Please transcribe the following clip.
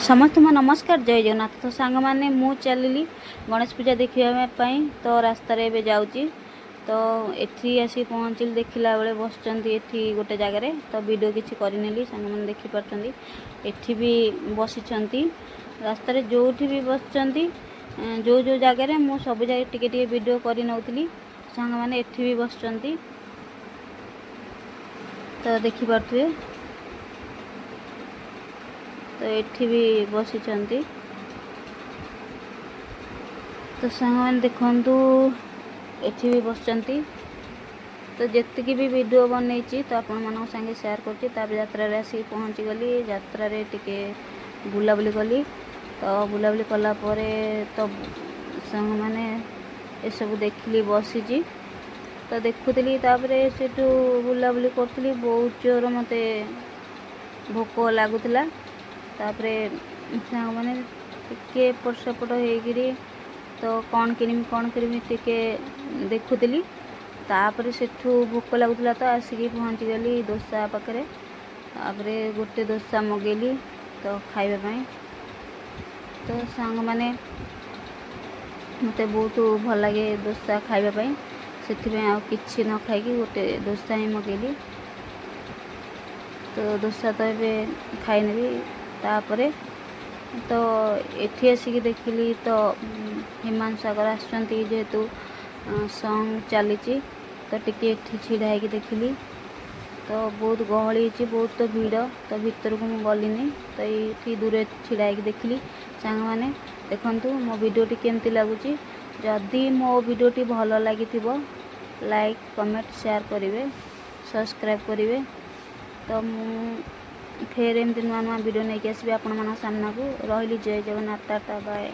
समस्त नमस्कार जय जगन्नाथ। तो सांग मैंने मु चलि गणेश पूजा देखापी तो रास्त जाऊँगी तो एठी आसी पहुँचल देखला बेले बस गोटे जगार तो वीडियो किसी करनेली सांग मैंने देखिपार एठी भी बसी रास्त जो भी बस जो जो जगार मु सब जगह टिके वीडियो कर नौली सांग मैंने एठी भी बस तो देखिपे तो एठी भी बसी तो सांग मैंने देखु एठी भी बस तो जितकी भी वीडियो बनई तो आपण मान संगे शेयर कर आसी पहुँची गली यात्रा टिके बुलाबुली कली तो बुलाबुली कला तो सांग मैंने ये सब देखली बसी तो देखुली से बुलाबुली करी बहुत जोर मत भोक लगुला तापरे सांग मैंने टिके एपट सेपट होगी तो कौन किरमी टिके देखुली तापर सेठू भोक लगुला तो आसिक पहुँची गली डोसा पाखे तापरे गोटे डोसा मगेली तो खाइबापी तो सांग मैंने मत बहुत भल लगे डोसा खाइबापी से किसी न खाई गोटे डोसा ही मगेली तो डोसा तो ये खाईनेबी तापरे तो एठी आसिक देखिली तो हिमांशु सागर आसुचंती जेहेतु सॉन्ग चली तो टिके एठी छिड़ा होगी देखिली तो बहुत गहली बहुत तो भीड़ तो भीतर को मुझे गलिनी तो ये दूर छिड़ा होगी देखिली सांग मैंने देखंतु मो वीडियोटी केमती लगुच जदि मो वीडियोटी भल लगी लाइक कमेंट शेयर करेंगे सब्सक्राइब करेंगे तो फिर एमती नुआ नुआ वीडियो नहीं आसबि आपण मान सामना को रही जय जगन्नाथ टाटा बाय।